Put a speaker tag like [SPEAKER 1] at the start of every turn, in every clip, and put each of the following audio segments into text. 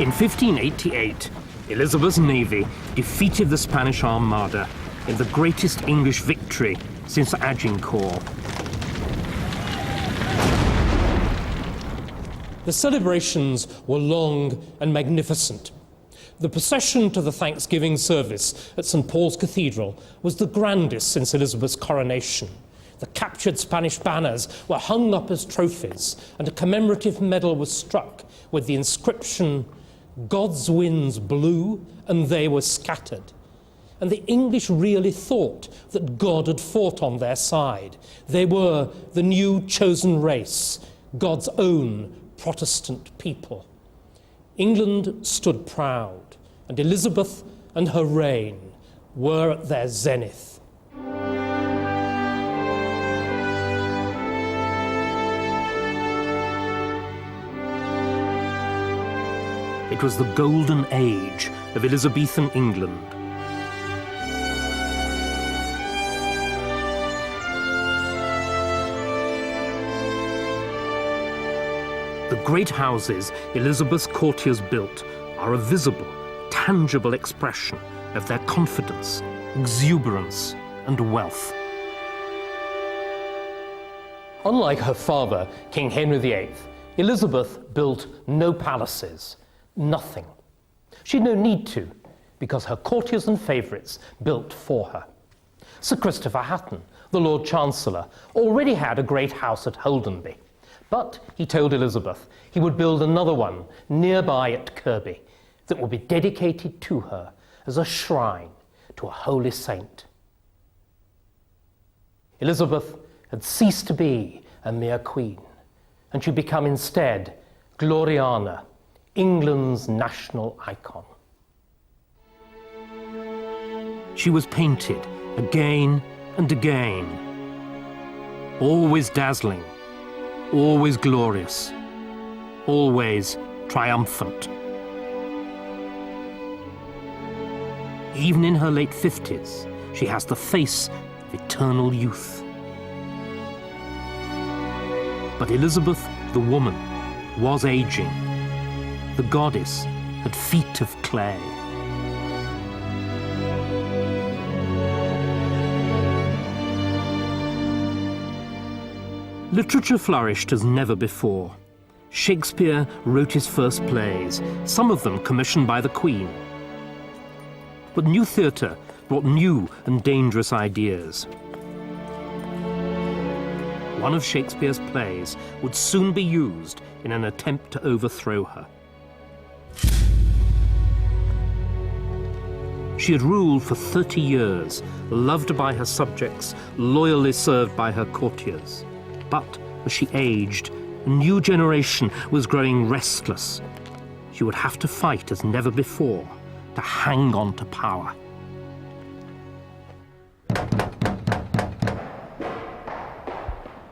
[SPEAKER 1] In 1588, Elizabeth's navy defeated the Spanish Armada in the greatest English victory since Agincourt. The celebrations were long and magnificent. The procession to the Thanksgiving service at St. Paul's Cathedral was the grandest since Elizabeth's coronation. The captured Spanish banners were hung up as trophies, and a commemorative medal was struck with the inscription, "God's winds blew and they were scattered." And the English really thought that God had fought on their side. They were the new chosen race, God's own Protestant people. England stood proud, and Elizabeth and her reign were at their zenith. It was the golden age of Elizabethan England. The great houses Elizabeth's courtiers built are a visible, tangible expression of their confidence, exuberance, and wealth. Unlike her father, King Henry VIII, Elizabeth built no palaces, nothing. She had no need to, because her courtiers and favourites built for her. Sir Christopher Hatton, the Lord Chancellor, already had a great house at Holdenby, but he told Elizabeth he would build another one nearby at Kirby that would be dedicated to her as a shrine to a holy saint. Elizabeth had ceased to be a mere queen, and she'd become instead Gloriana, England's national icon. She was painted again and again, always dazzling, always glorious, always triumphant. Even in her late 50s, she has the face of eternal youth. But Elizabeth, the woman, was aging. The goddess had feet of clay. Literature flourished as never before. Shakespeare wrote his first plays, some of them commissioned by the Queen. But new theatre brought new and dangerous ideas. One of Shakespeare's plays would soon be used in an attempt to overthrow her. She had ruled for 30 years, loved by her subjects, loyally served by her courtiers. But as she aged, a new generation was growing restless. She would have to fight as never before to hang on to power.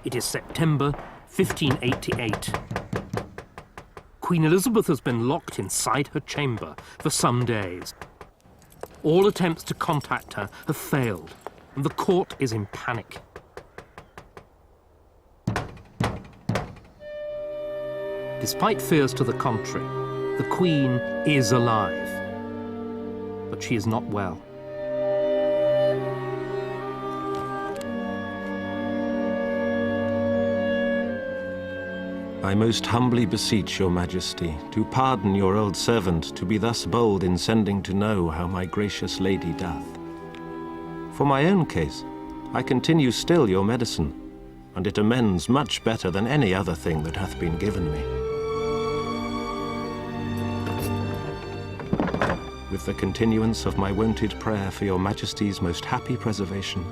[SPEAKER 1] It is September 1588. Queen Elizabeth has been locked inside her chamber for some days. All attempts to contact her have failed, and the court is in panic. Despite fears to the contrary, the Queen is alive, but she is not well.
[SPEAKER 2] I most humbly beseech your Majesty to pardon your old servant to be thus bold in sending to know how my gracious lady doth. For my own case, I continue still your medicine, and it amends much better than any other thing that hath been given me. With the continuance of my wonted prayer for your Majesty's most happy preservation,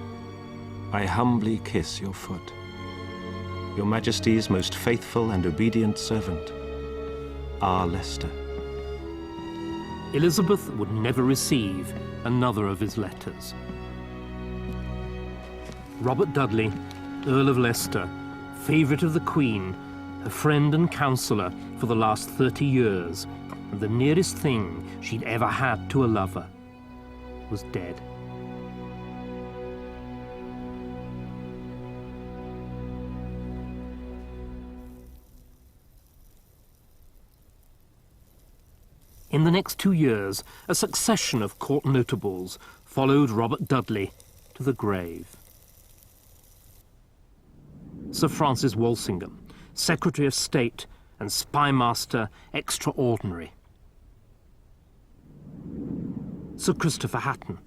[SPEAKER 2] I humbly kiss your foot. Your Majesty's most faithful and obedient servant, R. Leicester.
[SPEAKER 1] Elizabeth would never receive another of his letters. Robert Dudley, Earl of Leicester, favourite of the Queen, her friend and counsellor for the last 30 years, and the nearest thing she'd ever had to a lover, was dead. In the next 2 years, a succession of court notables followed Robert Dudley to the grave. Sir Francis Walsingham, Secretary of State and Spymaster Extraordinary. Sir Christopher Hatton,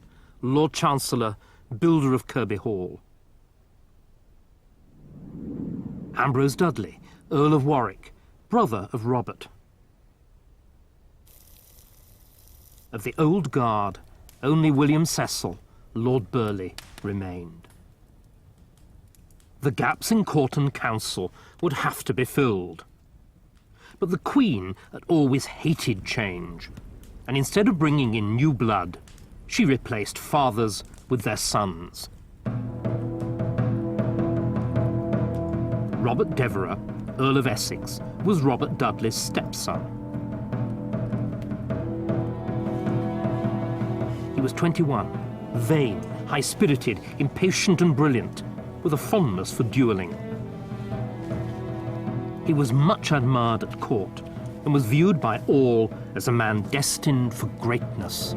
[SPEAKER 1] Lord Chancellor, builder of Kirby Hall. Ambrose Dudley, Earl of Warwick, brother of Robert. Of the old guard, only William Cecil, Lord Burleigh, remained. The gaps in court and council would have to be filled. But the Queen had always hated change, and instead of bringing in new blood, she replaced fathers with their sons. Robert Devereux, Earl of Essex, was Robert Dudley's stepson. He was 21, vain, high-spirited, impatient and brilliant, with a fondness for duelling. He was much admired at court and was viewed by all as a man destined for greatness.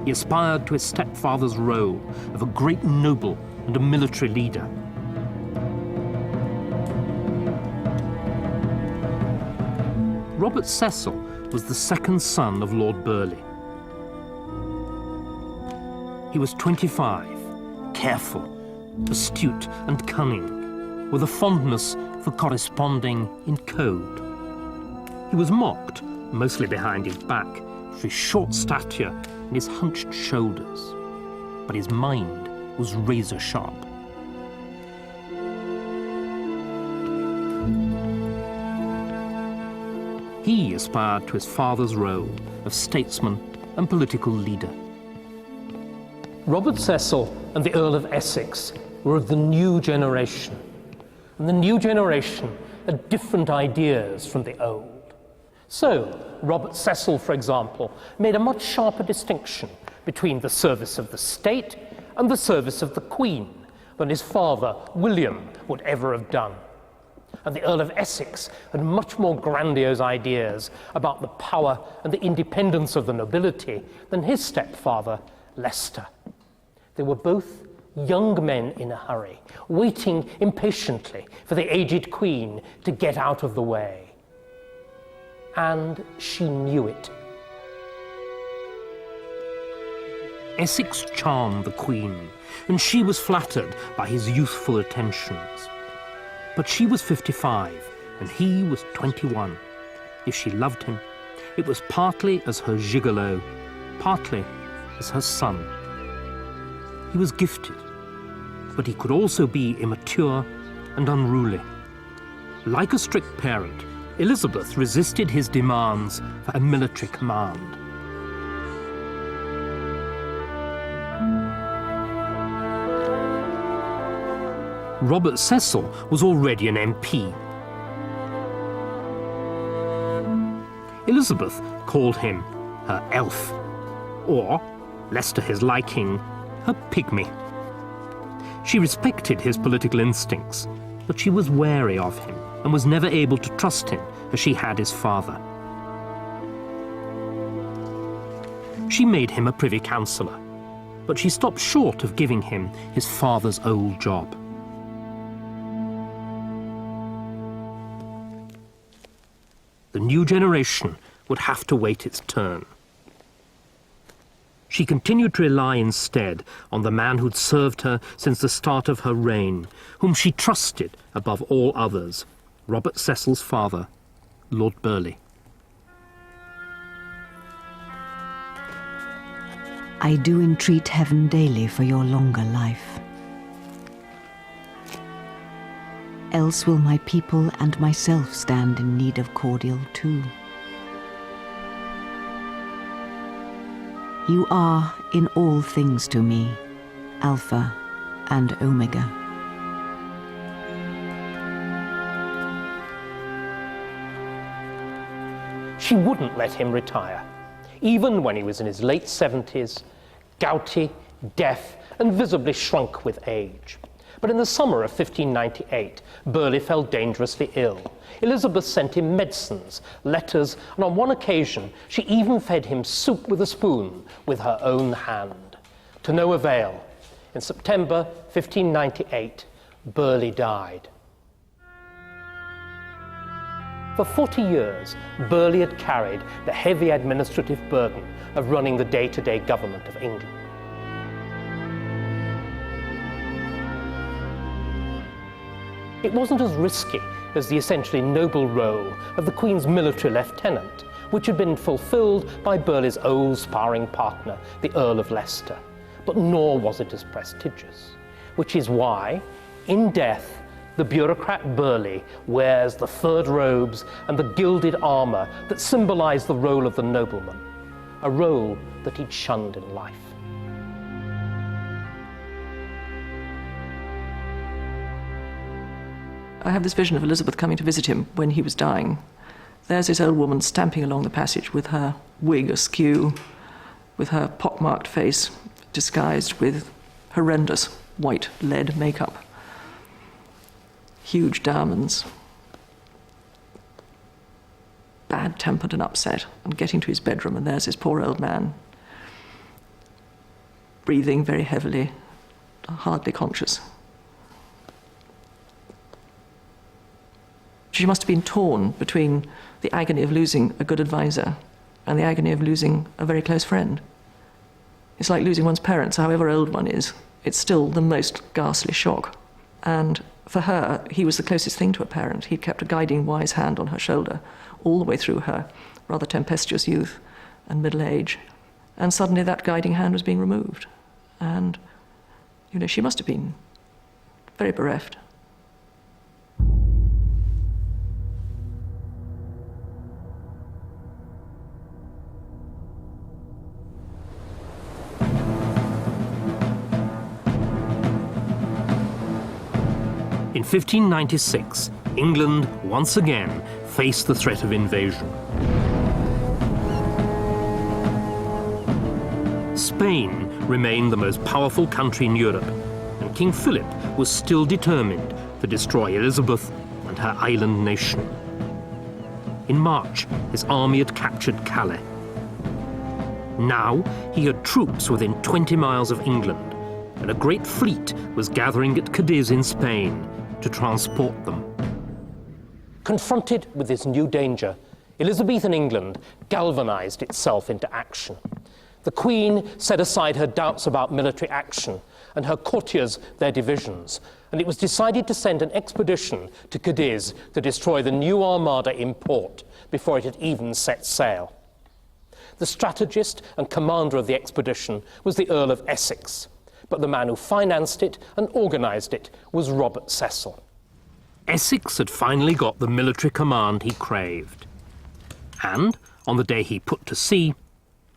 [SPEAKER 1] He aspired to his stepfather's role of a great noble and a military leader. Robert Cecil was the second son of Lord Burleigh. He was 25, careful, astute and cunning, with a fondness for corresponding in code. He was mocked, mostly behind his back, for his short stature and his hunched shoulders, but his mind was razor sharp. He aspired to his father's role of statesman and political leader. Robert Cecil and the Earl of Essex were of the new generation, and the new generation had different ideas from the old. So, Robert Cecil, for example, made a much sharper distinction between the service of the state and the service of the Queen than his father, William, would ever have done. And the Earl of Essex had much more grandiose ideas about the power and the independence of the nobility than his stepfather, Leicester. They were both young men in a hurry, waiting impatiently for the aged Queen to get out of the way. And she knew it. Essex charmed the Queen, and she was flattered by his youthful attentions. But she was 55, and he was 21. If she loved him, it was partly as her gigolo, partly as her son. He was gifted, but he could also be immature and unruly. Like a strict parent, Elizabeth resisted his demands for a military command. Robert Cecil was already an MP. Elizabeth called him her elf, or, less to his liking, her pygmy. She respected his political instincts, but she was wary of him and was never able to trust him as she had his father. She made him a privy councillor, but she stopped short of giving him his father's old job. The new generation would have to wait its turn. She continued to rely instead on the man who'd served her since the start of her reign, whom she trusted above all others, Robert Cecil's father, Lord Burleigh.
[SPEAKER 3] I do entreat heaven daily for your longer life. Else will my people and myself stand in need of cordial too. You are in all things to me, Alpha and Omega.
[SPEAKER 1] She wouldn't let him retire, even when he was in his late 70s, gouty, deaf, and visibly shrunk with age. But in the summer of 1598, Burghley fell dangerously ill. Elizabeth sent him medicines, letters, and on one occasion she even fed him soup with a spoon with her own hand. To no avail. In September 1598, Burghley died. For 40 years, Burghley had carried the heavy administrative burden of running the day-to-day government of England. It wasn't as risky as the essentially noble role of the Queen's military lieutenant, which had been fulfilled by Burghley's old sparring partner, the Earl of Leicester, but nor was it as prestigious, which is why, in death, the bureaucrat Burghley wears the furred robes and the gilded armour that symbolise the role of the nobleman, a role that he'd shunned in life.
[SPEAKER 4] I have this vision of Elizabeth coming to visit him when he was dying. There's this old woman stamping along the passage with her wig askew, with her pockmarked face disguised with horrendous white lead makeup, huge diamonds, bad-tempered and upset, and getting to his bedroom, and there's this poor old man, breathing very heavily, hardly conscious. She must have been torn between the agony of losing a good advisor and the agony of losing a very close friend. It's like losing one's parents, however old one is. It's still the most ghastly shock. And for her, he was the closest thing to a parent. He'd kept a guiding, wise hand on her shoulder all the way through her rather tempestuous youth and middle age. And suddenly that guiding hand was being removed. And, she must have been very bereft.
[SPEAKER 1] In 1596, England once again faced the threat of invasion. Spain remained the most powerful country in Europe, and King Philip was still determined to destroy Elizabeth and her island nation. In March, his army had captured Calais. Now he had troops within 20 miles of England, and a great fleet was gathering at Cadiz in Spain to transport them. Confronted with this new danger, Elizabethan England galvanized itself into action. The Queen set aside her doubts about military action and her courtiers their divisions, and it was decided to send an expedition to Cadiz to destroy the new armada in port before it had even set sail. The strategist and commander of the expedition was the Earl of Essex, but the man who financed it and organised it was Robert Cecil. Essex had finally got the military command he craved. And, on the day he put to sea,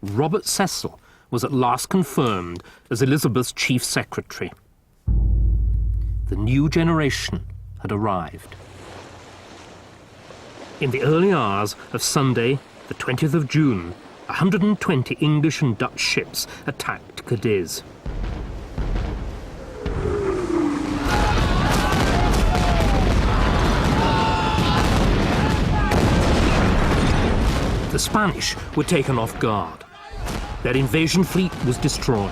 [SPEAKER 1] Robert Cecil was at last confirmed as Elizabeth's chief secretary. The new generation had arrived. In the early hours of Sunday, the 20th of June, 120 English and Dutch ships attacked Cadiz. The Spanish were taken off guard. Their invasion fleet was destroyed.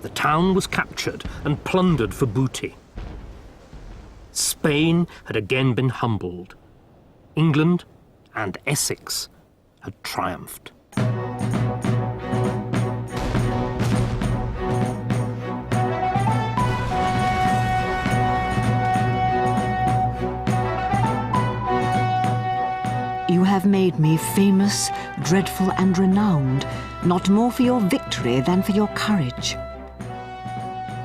[SPEAKER 1] The town was captured and plundered for booty. Spain had again been humbled. England and Essex had triumphed.
[SPEAKER 3] You have made me famous, dreadful, and renowned, not more for your victory than for your courage.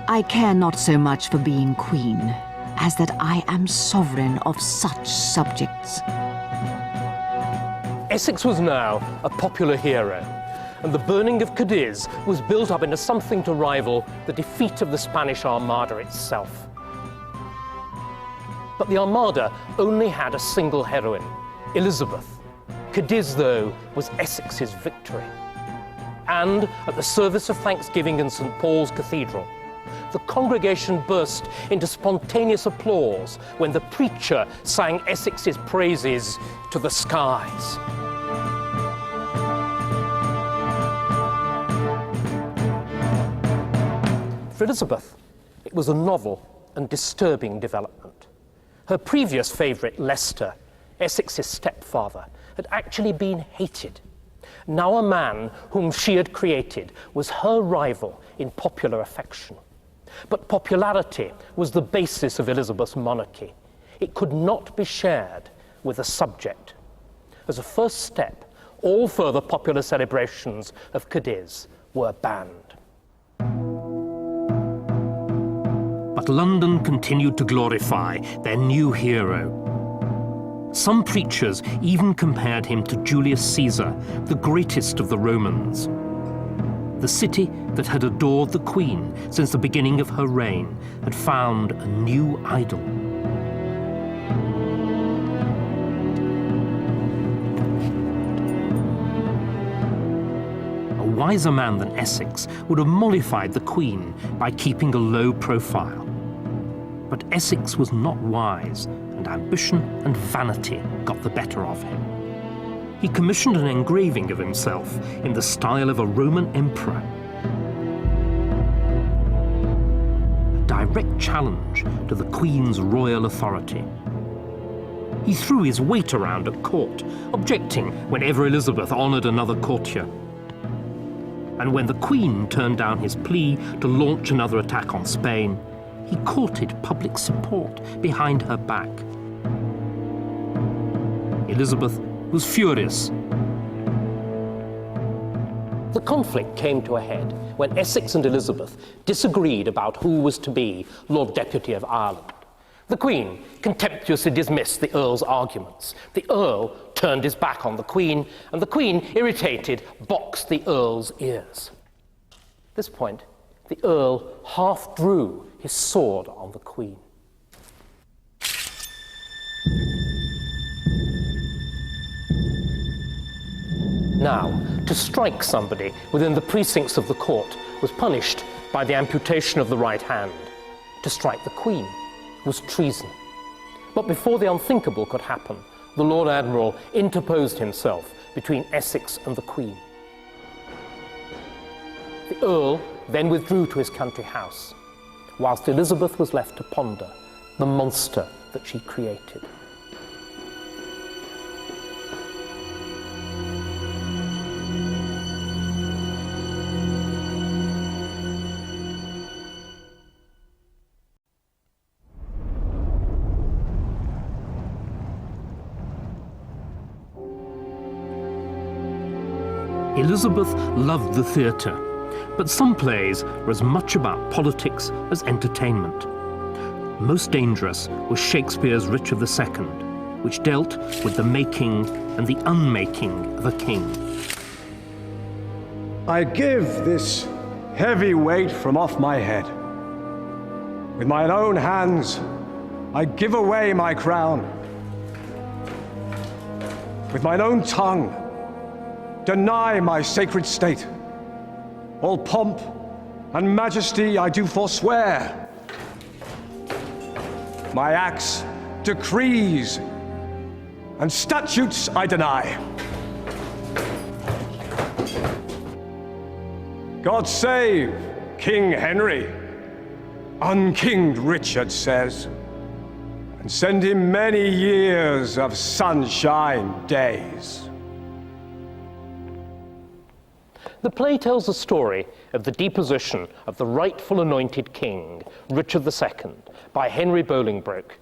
[SPEAKER 3] I care not so much for being queen, as that I am sovereign of such subjects.
[SPEAKER 1] Essex was now a popular hero, and the burning of Cadiz was built up into something to rival the defeat of the Spanish Armada itself. But the Armada only had a single heroine, Elizabeth. Cadiz, though, was Essex's victory. and at the service of Thanksgiving in St. Paul's Cathedral, the congregation burst into spontaneous applause when the preacher sang Essex's praises to the skies. For Elizabeth, it was a novel and disturbing development. Her previous favourite, Leicester, Essex's stepfather, had actually been hated. Now a man whom she had created was her rival in popular affection. But popularity was the basis of Elizabeth's monarchy. It could not be shared with a subject. As a first step, all further popular celebrations of Cadiz were banned. But London continued to glorify their new hero. Some preachers even compared him to Julius Caesar, the greatest of the Romans. The city that had adored the Queen since the beginning of her reign had found a new idol. A wiser man than Essex would have mollified the Queen by keeping a low profile. But Essex was not wise, and ambition and vanity got the better of him. He commissioned an engraving of himself in the style of a Roman emperor. A direct challenge to the Queen's royal authority. He threw his weight around at court, objecting whenever Elizabeth honoured another courtier. And when the Queen turned down his plea to launch another attack on Spain, he courted public support behind her back. Elizabeth was furious. The conflict came to a head when Essex and Elizabeth disagreed about who was to be Lord Deputy of Ireland. The Queen contemptuously dismissed the Earl's arguments. The Earl turned his back on the Queen, and the Queen, irritated, boxed the Earl's ears. At this point, the Earl half drew his sword on the Queen. Now, to strike somebody within the precincts of the court was punished by the amputation of the right hand. To strike the Queen was treason. But before the unthinkable could happen, the Lord Admiral interposed himself between Essex and the Queen. The Earl then withdrew to his country house, whilst Elizabeth was left to ponder the monster that she created. Elizabeth loved the theatre, but some plays were as much about politics as entertainment. Most dangerous was Shakespeare's Richard II, which dealt with the making and the unmaking of a king.
[SPEAKER 5] I give this heavy weight from off my head. With mine own hands, I give away my crown. With mine own tongue, deny my sacred state. All pomp and majesty I do forswear. My acts, decrees, and statutes I deny. God save King Henry, unkinged Richard says, and send him many years of sunshine days.
[SPEAKER 1] The play tells the story of the deposition of the rightful anointed king, Richard II, by Henry Bolingbroke,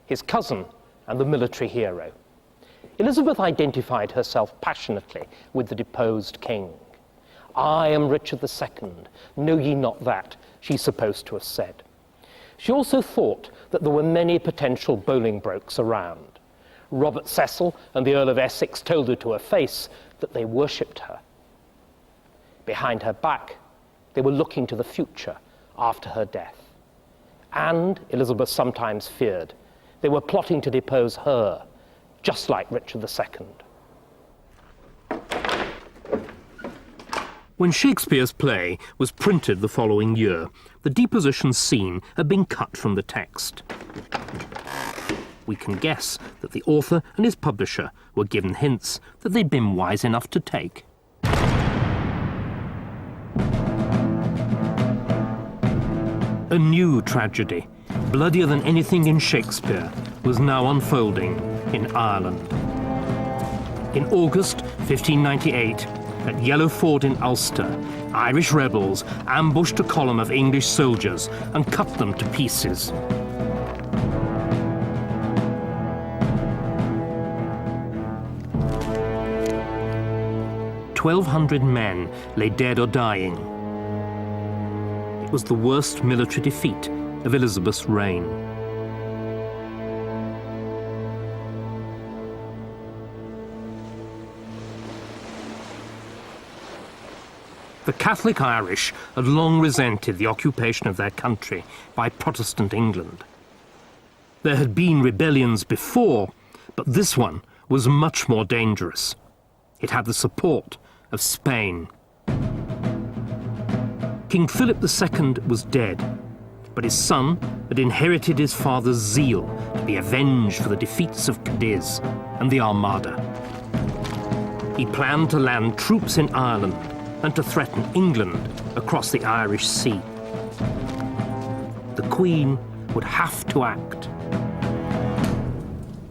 [SPEAKER 1] his cousin and the military hero. Elizabeth identified herself passionately with the deposed king. "I am Richard II, know ye not that," she's supposed to have said. She also thought that there were many potential Bolingbroks around. Robert Cecil and the Earl of Essex told her to her face that they worshipped her. Behind her back, they were looking to the future after her death. And, Elizabeth sometimes feared, they were plotting to depose her, just like Richard II. When Shakespeare's play was printed the following year, the deposition scene had been cut from the text. We can guess that the author and his publisher were given hints that they'd been wise enough to take. A new tragedy, bloodier than anything in Shakespeare, was now unfolding in Ireland. In August 1598, at Yellow Ford in Ulster, Irish rebels ambushed a column of English soldiers and cut them to pieces. "1,200 men lay dead or dying. It was the worst military defeat of Elizabeth's reign. The Catholic Irish had long resented the occupation of their country by Protestant England. There had been rebellions before, but this one was much more dangerous. It had the support of Spain. King Philip II was dead, but his son had inherited his father's zeal to be avenged for the defeats of Cadiz and the Armada. He planned to land troops in Ireland and to threaten England across the Irish Sea. The Queen would have to act.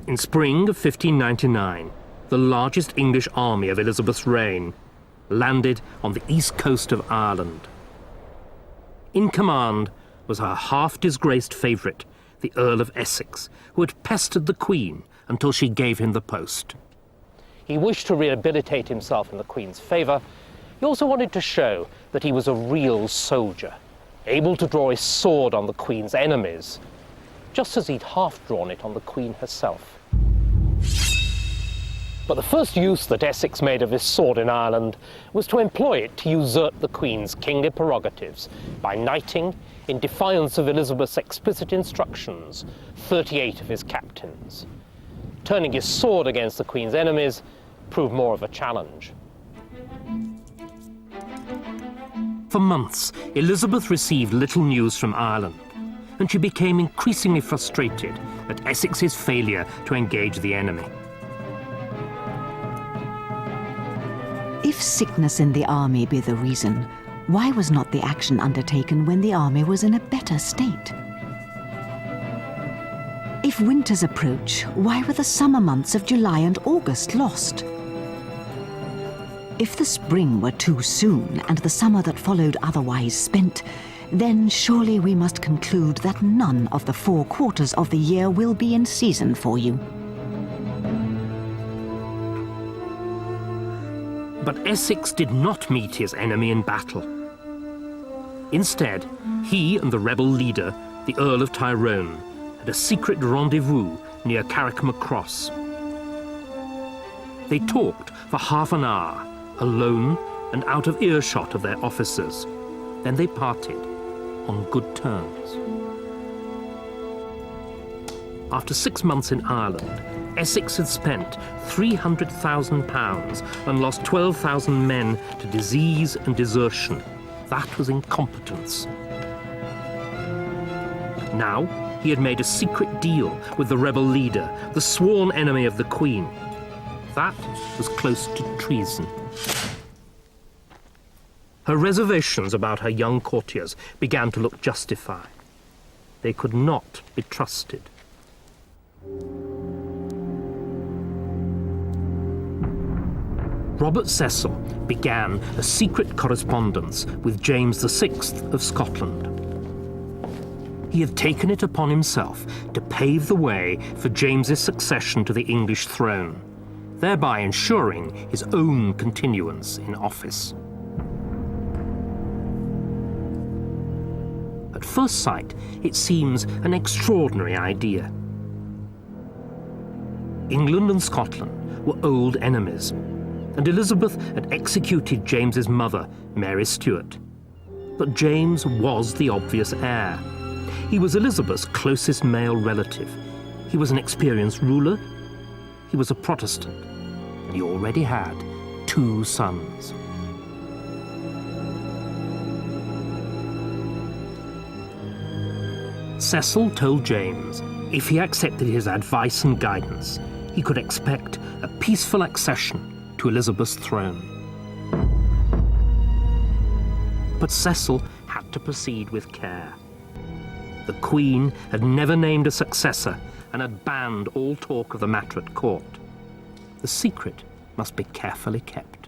[SPEAKER 1] In spring of 1599, the largest English army of Elizabeth's reign landed on the east coast of Ireland. In command was her half-disgraced favourite, the Earl of Essex, who had pestered the Queen until she gave him the post. He wished to rehabilitate himself in the Queen's favour. He also wanted to show that he was a real soldier, able to draw his sword on the Queen's enemies, just as he'd half drawn it on the Queen herself. But the first use that Essex made of his sword in Ireland was to employ it to usurp the Queen's kingly prerogatives by knighting, in defiance of Elizabeth's explicit instructions, 38 of his captains. Turning his sword against the Queen's enemies proved more of a challenge. For months, Elizabeth received little news from Ireland, and she became increasingly frustrated at Essex's failure to engage the enemy.
[SPEAKER 3] If sickness in the army be the reason, why was not the action undertaken when the army was in a better state? If winters approach, why were the summer months of July and August lost? If the spring were too soon and the summer that followed otherwise spent, then surely we must conclude that none of the 4 quarters of the year will be in season for you.
[SPEAKER 1] But Essex did not meet his enemy in battle. Instead, he and the rebel leader, the Earl of Tyrone, had a secret rendezvous near Carrickmacross. They talked for half an hour, alone and out of earshot of their officers. Then they parted on good terms. After 6 months in Ireland, Essex had spent £300,000 and lost 12,000 men to disease and desertion. That was incompetence. Now he had made a secret deal with the rebel leader, the sworn enemy of the Queen. That was close to treason. Her reservations about her young courtiers began to look justified. They could not be trusted. Robert Cecil began a secret correspondence with James VI of Scotland. He had taken it upon himself to pave the way for James's succession to the English throne, thereby ensuring his own continuance in office. At first sight, it seems an extraordinary idea. England and Scotland were old enemies, and Elizabeth had executed James's mother, Mary Stuart. But James was the obvious heir. He was Elizabeth's closest male relative. He was an experienced ruler. He was a Protestant, and he already had 2 sons. Cecil told James if he accepted his advice and guidance, he could expect a peaceful accession to Elizabeth's throne. But Cecil had to proceed with care. The Queen had never named a successor and had banned all talk of the matter at court. The secret must be carefully kept.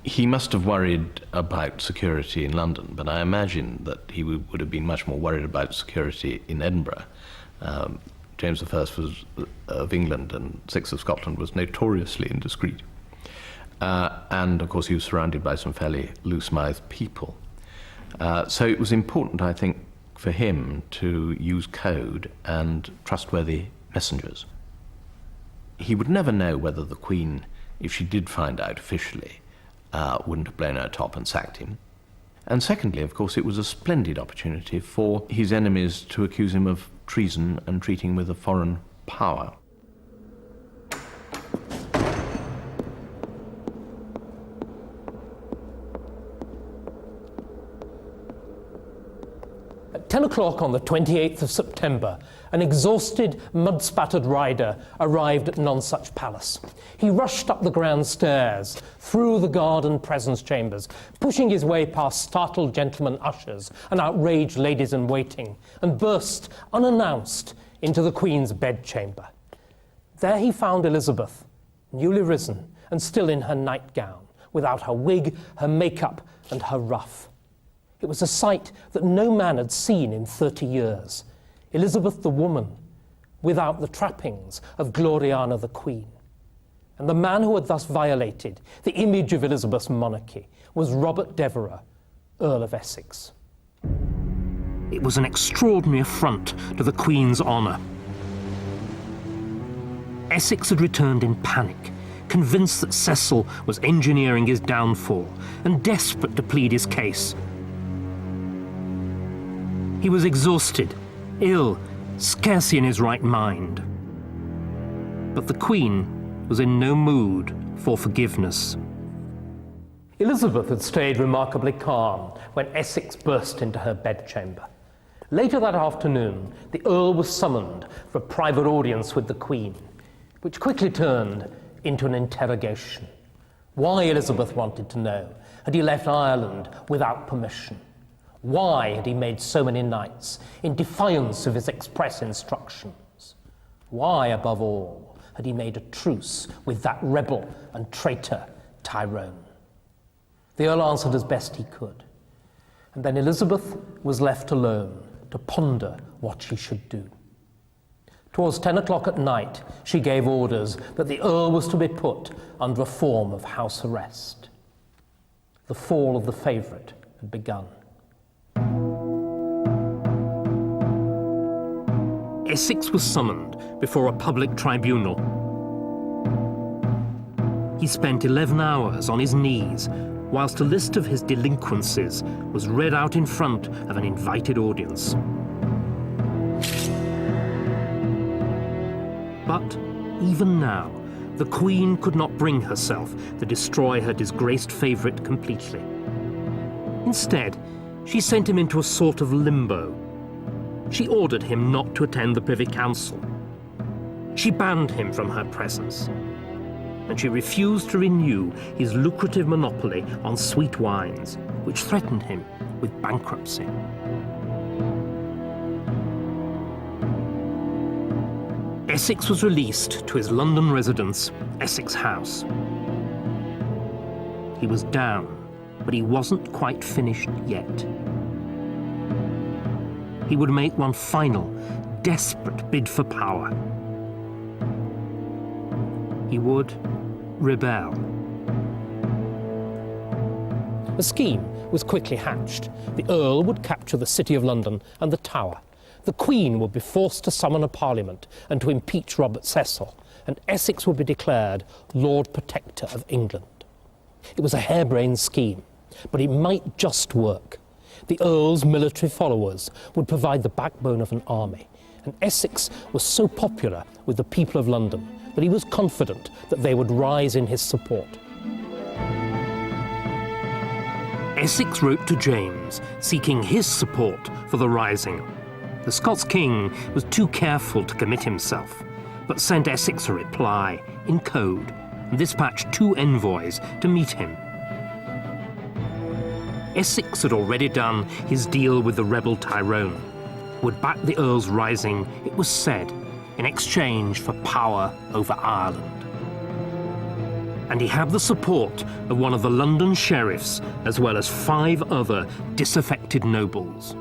[SPEAKER 6] He must have worried about security in London, but I imagine that he would have been much more worried about security in Edinburgh. James I was of England, and VI of Scotland was notoriously indiscreet. And of course he was surrounded by some fairly loose-mouthed people. So it was important, I think, for him to use code and trustworthy messengers. He would never know whether the Queen, if she did find out officially, wouldn't have blown her top and sacked him. And secondly, of course, it was a splendid opportunity for his enemies to accuse him of treason and treating with a foreign power.
[SPEAKER 1] At 10 o'clock on the 28th of September, an exhausted, mud-spattered rider arrived at Nonsuch Palace. He rushed up the grand stairs, through the guard and presence chambers, pushing his way past startled gentlemen ushers and outraged ladies-in-waiting, and burst, unannounced, into the Queen's bedchamber. There he found Elizabeth, newly risen and still in her nightgown, without her wig, her makeup, and her ruff. It was a sight that no man had seen in 30 years. Elizabeth the woman, without the trappings of Gloriana the Queen. And the man who had thus violated the image of Elizabeth's monarchy was Robert Devereux, Earl of Essex. It was an extraordinary affront to the Queen's honour. Essex had returned in panic, convinced that Cecil was engineering his downfall and desperate to plead his case. He was exhausted, ill, scarcely in his right mind. But the Queen was in no mood for forgiveness. Elizabeth had stayed remarkably calm when Essex burst into her bedchamber. Later that afternoon, the Earl was summoned for a private audience with the Queen, which quickly turned into an interrogation. Why, Elizabeth wanted to know, had he left Ireland without permission? Why had he made so many knights in defiance of his express instructions? Why, above all, had he made a truce with that rebel and traitor Tyrone? The Earl answered as best he could, and then Elizabeth was left alone to ponder what she should do. Towards 10 o'clock at night, she gave orders that the Earl was to be put under a form of house arrest. The fall of the favourite had begun. Essex was summoned before a public tribunal. He spent 11 hours on his knees whilst a list of his delinquencies was read out in front of an invited audience. But even now, the Queen could not bring herself to destroy her disgraced favourite completely. Instead, she sent him into a sort of limbo. She ordered him not to attend the Privy Council. She banned him from her presence. And she refused to renew his lucrative monopoly on sweet wines, which threatened him with bankruptcy. Essex was released to his London residence, Essex House. He was down, but he wasn't quite finished yet. He would make one final, desperate bid for power. He would rebel. A scheme was quickly hatched. The Earl would capture the City of London and the Tower. The Queen would be forced to summon a parliament and to impeach Robert Cecil, and Essex would be declared Lord Protector of England. It was a harebrained scheme, but it might just work. The Earl's military followers would provide the backbone of an army, and Essex was so popular with the people of London that he was confident that they would rise in his support. Essex wrote to James, seeking his support for the rising. The Scots king was too careful to commit himself, but sent Essex a reply in code and dispatched 2 envoys to meet him. Essex had already done his deal with the rebel Tyrone, would back the Earl's rising, it was said, in exchange for power over Ireland. And he had the support of one of the London sheriffs, as well as 5 other disaffected nobles.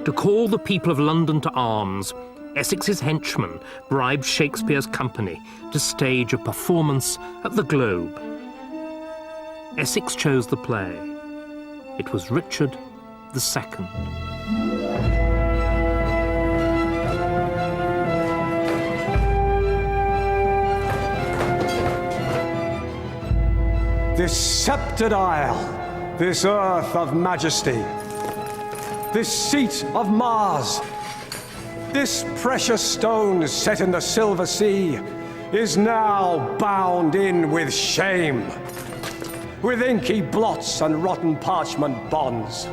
[SPEAKER 1] To call the people of London to arms, Essex's henchmen bribed Shakespeare's company to stage a performance at the Globe. Essex chose the play. It was Richard II.
[SPEAKER 5] This sceptred isle, this earth of majesty, this seat of Mars, this precious stone set in the silver sea is now bound in with shame, with inky blots and rotten parchment bonds.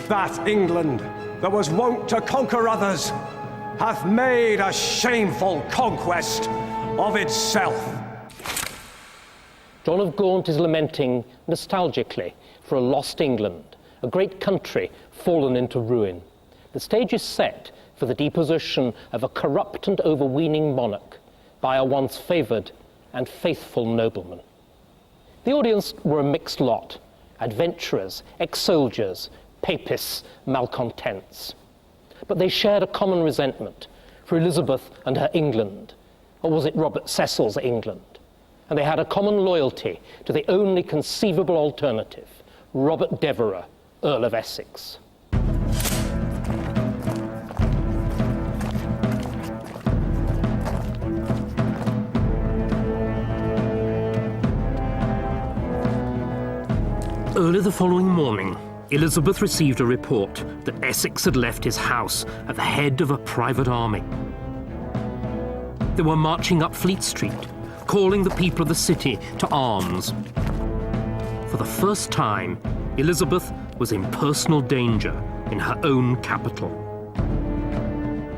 [SPEAKER 5] That England that was wont to conquer others hath made a shameful conquest of itself.
[SPEAKER 1] John of Gaunt is lamenting nostalgically for a lost England, a great country fallen into ruin. The stage is set for the deposition of a corrupt and overweening monarch by a once favoured and faithful nobleman. The audience were a mixed lot: adventurers, ex-soldiers, papists, malcontents. But they shared a common resentment for Elizabeth and her England, or was it Robert Cecil's England? And they had a common loyalty to the only conceivable alternative, Robert Devereux, Earl of Essex. Early the following morning, Elizabeth received a report that Essex had left his house at the head of a private army. They were marching up Fleet Street, calling the people of the city to arms. For the first time, Elizabeth was in personal danger in her own capital.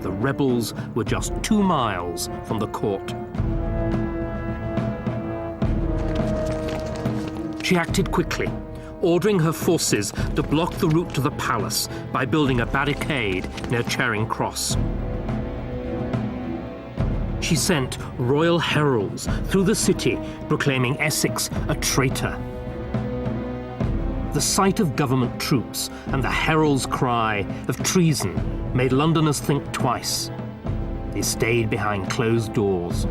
[SPEAKER 1] The rebels were just 2 miles from the court. She acted quickly, ordering her forces to block the route to the palace by building a barricade near Charing Cross. She sent royal heralds through the city proclaiming Essex a traitor. The sight of government troops and the herald's cry of treason made Londoners think twice. They stayed behind closed doors.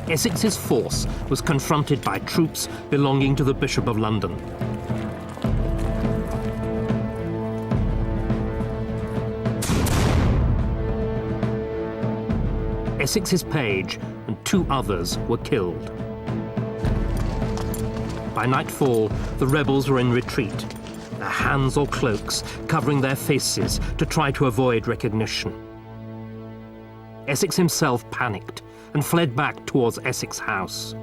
[SPEAKER 1] Essex's force was confronted by troops belonging to the Bishop of London. Essex's page and 2 others were killed. By nightfall, the rebels were in retreat, their hands or cloaks covering their faces to try to avoid recognition. Essex himself panicked and fled back towards Essex House.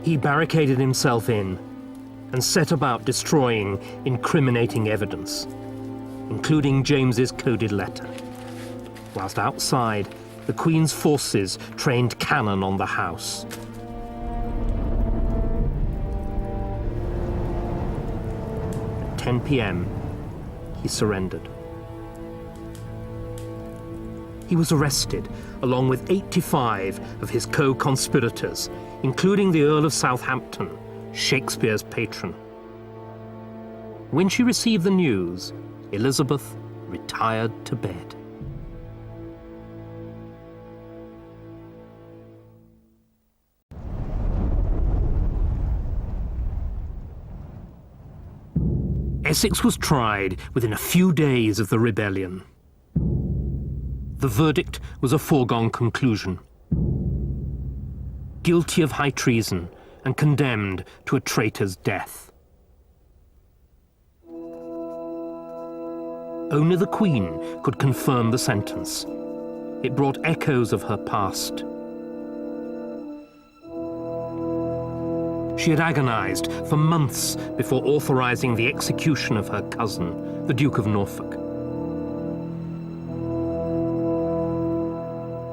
[SPEAKER 1] He barricaded himself in and set about destroying incriminating evidence, including James's coded letter, whilst outside, the Queen's forces trained cannon on the house. At 10 p.m., he surrendered. He was arrested, along with 85 of his co-conspirators, including the Earl of Southampton, Shakespeare's patron. When she received the news, Elizabeth retired to bed. Essex was tried within a few days of the rebellion. The verdict was a foregone conclusion. Guilty of high treason and condemned to a traitor's death. Only the Queen could confirm the sentence. It brought echoes of her past. She had agonized for months before authorizing the execution of her cousin, the Duke of Norfolk.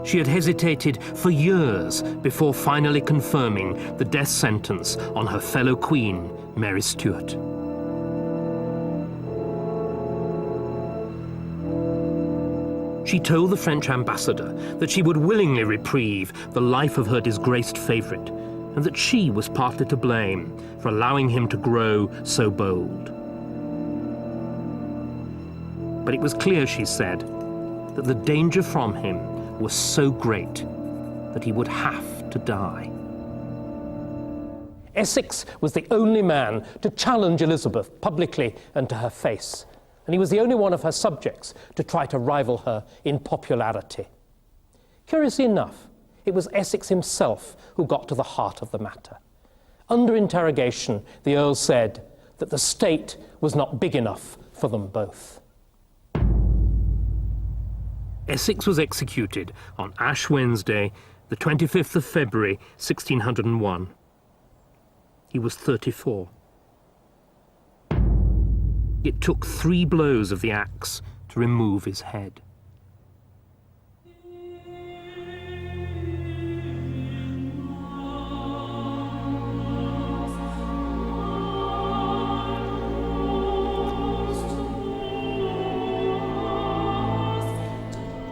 [SPEAKER 1] She had hesitated for years before finally confirming the death sentence on her fellow queen, Mary Stuart. She told the French ambassador that she would willingly reprieve the life of her disgraced favorite, and that she was partly to blame for allowing him to grow so bold. But it was clear, she said, that the danger from him was so great that he would have to die. Essex was the only man to challenge Elizabeth publicly and to her face, and he was the only one of her subjects to try to rival her in popularity. Curiously enough, it was Essex himself who got to the heart of the matter. Under interrogation, the Earl said that the state was not big enough for them both. Essex was executed on Ash Wednesday, the 25th of February, 1601. He was 34. It took 3 blows of the axe to remove his head.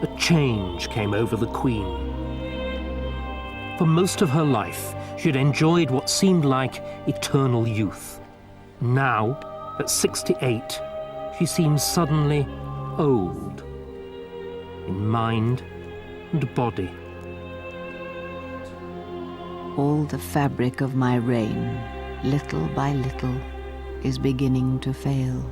[SPEAKER 1] A change came over the Queen. For most of her life, she had enjoyed what seemed like eternal youth. Now, at 68, she seemed suddenly old, in mind and body.
[SPEAKER 3] All the fabric of my reign, little by little, is beginning to fail.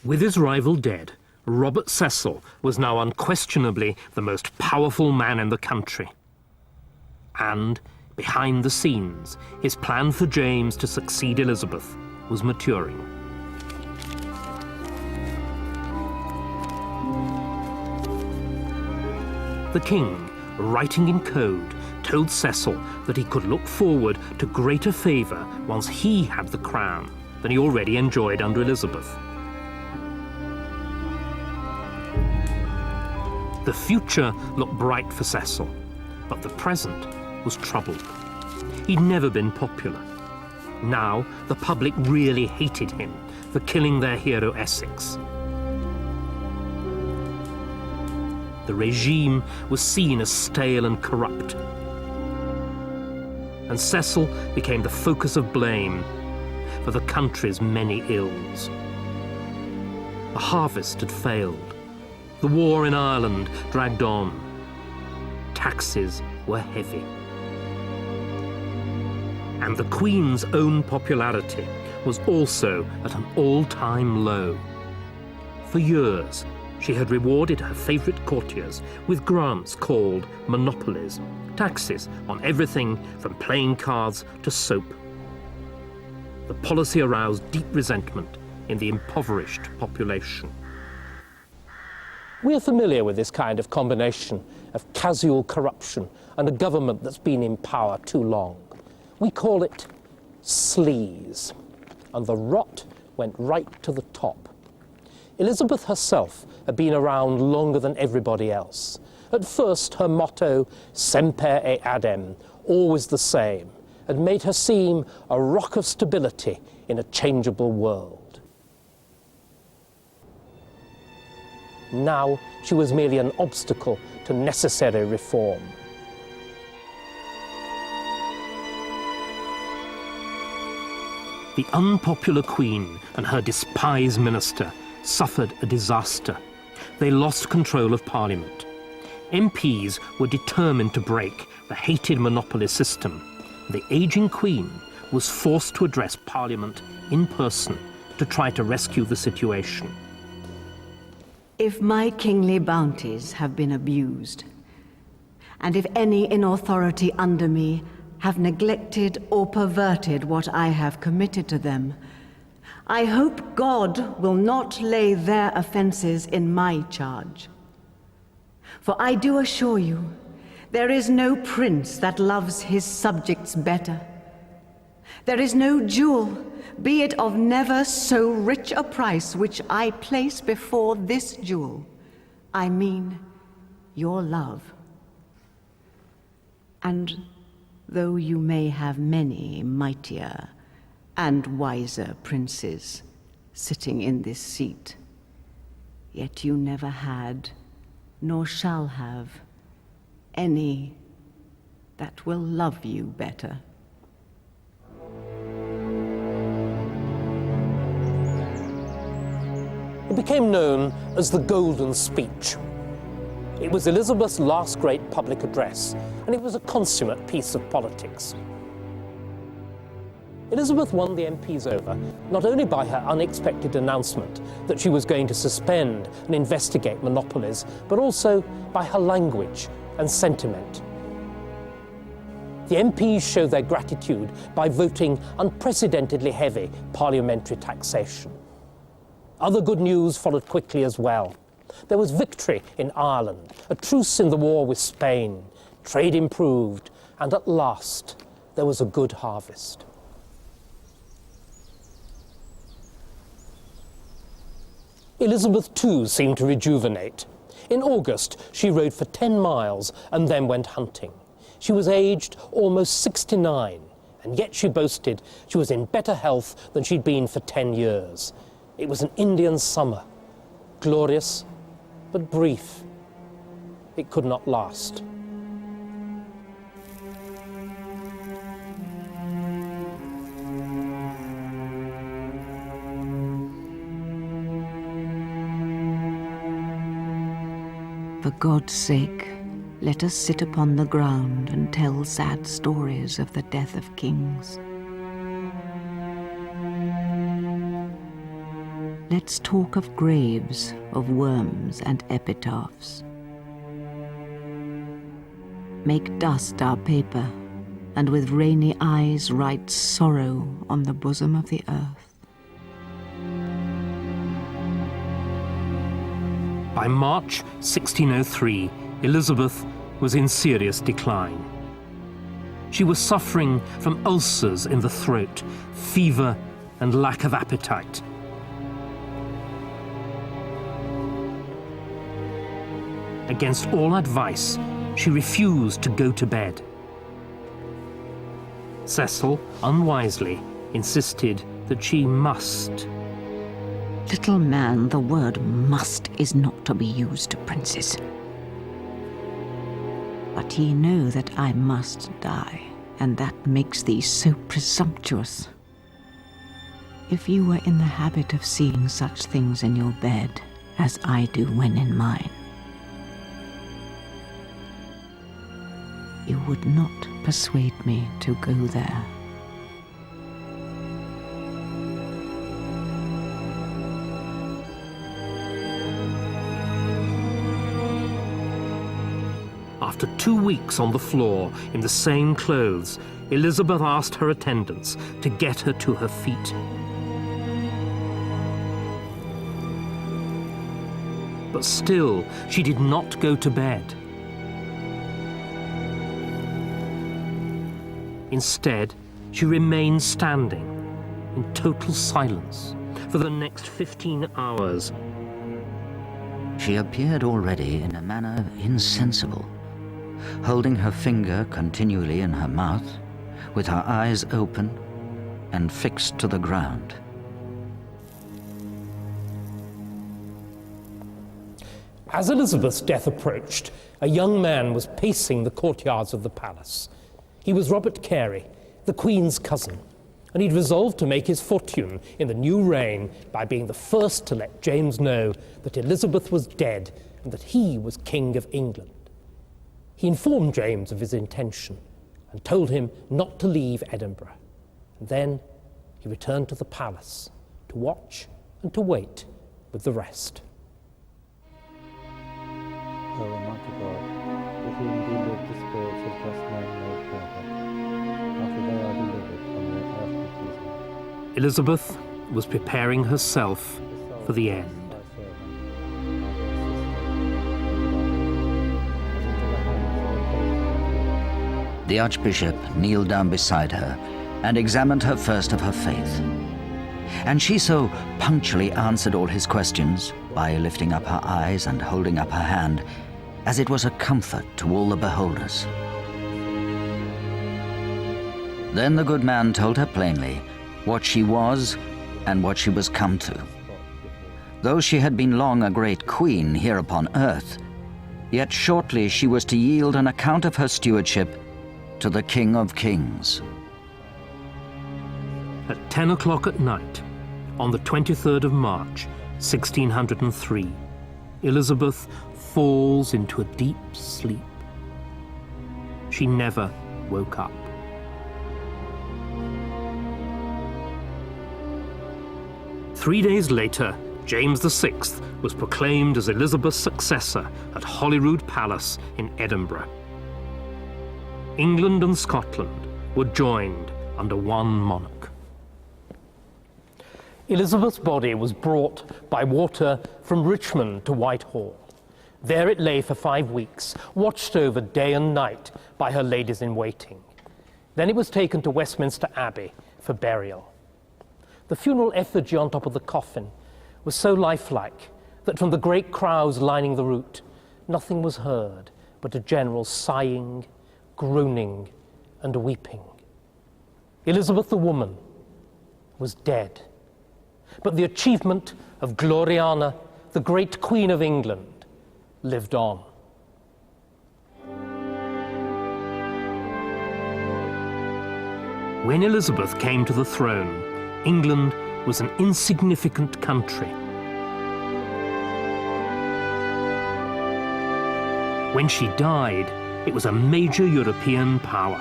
[SPEAKER 1] With his rival dead, Robert Cecil was now unquestionably the most powerful man in the country. And, behind the scenes, his plan for James to succeed Elizabeth was maturing. The king, writing in code, told Cecil that he could look forward to greater favour once he had the crown than he already enjoyed under Elizabeth. The future looked bright for Cecil, but the present was troubled. He'd never been popular. Now, the public really hated him for killing their hero Essex. The regime was seen as stale and corrupt, and Cecil became the focus of blame for the country's many ills. The harvest had failed. The war in Ireland dragged on. Taxes were heavy. And the Queen's own popularity was also at an all-time low. For years, she had rewarded her favourite courtiers with grants called monopolies, taxes on everything from playing cards to soap. The policy aroused deep resentment in the impoverished population. We are familiar with this kind of combination of casual corruption and a government that's been in power too long. We call it sleaze, and the rot went right to the top. Elizabeth herself had been around longer than everybody else. At first, her motto, semper et adem, always the same, had made her seem a rock of stability in a changeable world. Now, she was merely an obstacle to necessary reform. The unpopular Queen and her despised minister suffered a disaster. They lost control of Parliament. MPs were determined to break the hated monopoly system. The ageing Queen was forced to address Parliament in person to try to rescue the situation.
[SPEAKER 3] If my kingly bounties have been abused, and if any in authority under me have neglected or perverted what I have committed to them, I hope God will not lay their offenses in my charge. For I do assure you, there is no prince that loves his subjects better. There is no jewel, be it of never so rich a price, which I place before this jewel. I mean, your love. And though you may have many mightier and wiser princes sitting in this seat, yet you never had, nor shall have, any that will love you better.
[SPEAKER 1] It became known as the Golden Speech. It was Elizabeth's last great public address, and it was a consummate piece of politics. Elizabeth won the MPs over, not only by her unexpected announcement that she was going to suspend and investigate monopolies, but also by her language and sentiment. The MPs showed their gratitude by voting unprecedentedly heavy parliamentary taxation. Other good news followed quickly as well. There was victory in Ireland, a truce in the war with Spain, trade improved, and at last there was a good harvest. Elizabeth too seemed to rejuvenate. In August, she rode for 10 miles and then went hunting. She was aged almost 69, and yet she boasted she was in better health than she'd been for 10 years. It was an Indian summer, glorious but brief. It could not last.
[SPEAKER 3] For God's sake, let us sit upon the ground and tell sad stories of the death of kings. Let's talk of graves, of worms and epitaphs. Make dust our paper, and with rainy eyes write sorrow on the bosom of the earth.
[SPEAKER 1] By March 1603, Elizabeth was in serious decline. She was suffering from ulcers in the throat, fever, and lack of appetite. Against all advice, she refused to go to bed. Cecil, unwisely, insisted that she must.
[SPEAKER 3] Little man, the word must is not to be used to princes. But ye know that I must die, and that makes thee so presumptuous. If you were in the habit of seeing such things in your bed, as I do when in mine, you would not persuade me to go there.
[SPEAKER 1] After 2 weeks on the floor in the same clothes, Elizabeth asked her attendants to get her to her feet. But still, she did not go to bed. Instead, she remained standing in total silence for the next 15 hours.
[SPEAKER 7] She appeared already in a manner insensible, holding her finger continually in her mouth, with her eyes open and fixed to the ground.
[SPEAKER 1] As Elizabeth's death approached, a young man was pacing the courtyards of the palace. He was Robert Carey, the Queen's cousin, and he'd resolved to make his fortune in the new reign by being the first to let James know that Elizabeth was dead and that he was King of England. He informed James of his intention and told him not to leave Edinburgh. And then he returned to the palace to watch and to wait with the rest.
[SPEAKER 8] a remarkable with whom dealeth the spirits of just men made perfect, after they are delivered from their earthly prison.
[SPEAKER 1] Elizabeth was preparing herself for the end.
[SPEAKER 8] Thy servant, Robert Cecil,
[SPEAKER 7] The Archbishop kneeled down beside her and examined her first of her faith. And she so punctually answered all his questions, by lifting up her eyes and holding up her hand, as it was a comfort to all the beholders. Then the good man told her plainly what she was and what she was come to. Though she had been long a great queen here upon earth, yet shortly she was to yield an account of her stewardship to the King of Kings.
[SPEAKER 1] At 10 o'clock at night, on the 23rd of March, 1603, Elizabeth falls into a deep sleep. She never woke up. Three days later, James VI was proclaimed as Elizabeth's successor at Holyrood Palace in Edinburgh. England and Scotland were joined under one monarch. Elizabeth's body was brought by water from Richmond to Whitehall. There it lay for 5 weeks, watched over day and night by her ladies-in-waiting. Then it was taken to Westminster Abbey for burial. The funeral effigy on top of the coffin was so lifelike that from the great crowds lining the route, nothing was heard but a general sighing, groaning, and weeping. Elizabeth the woman was dead. But the achievement of Gloriana, the great Queen of England, lived on. When Elizabeth came to the throne, England was an insignificant country. When she died, it was a major European power.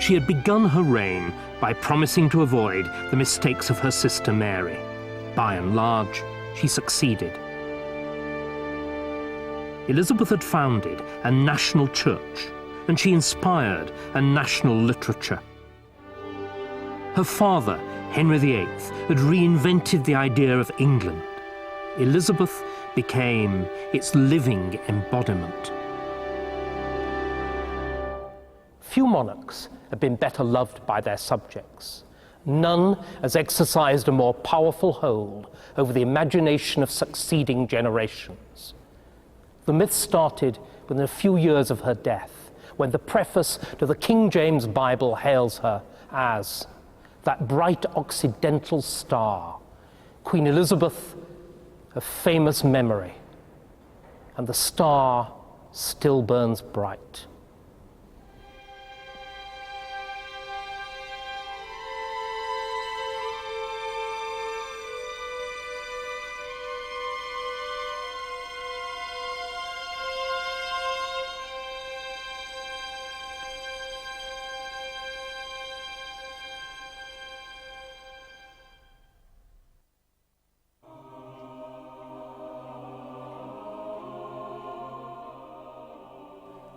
[SPEAKER 1] She had begun her reign by promising to avoid the mistakes of her sister Mary. By and large, she succeeded. Elizabeth had founded a national church, and she inspired a national literature. Her father, Henry VIII, had reinvented the idea of England. Elizabeth became its living embodiment. Few monarchs have been better loved by their subjects. None has exercised a more powerful hold over the imagination of succeeding generations. The myth started within a few years of her death, when the preface to the King James Bible hails her as that bright occidental star, Queen Elizabeth, of famous memory, and the star still burns bright.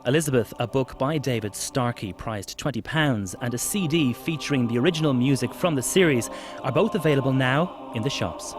[SPEAKER 9] Elizabeth, a book by David Starkey, priced £20, and a CD featuring the original music from the series are both available now in the shops.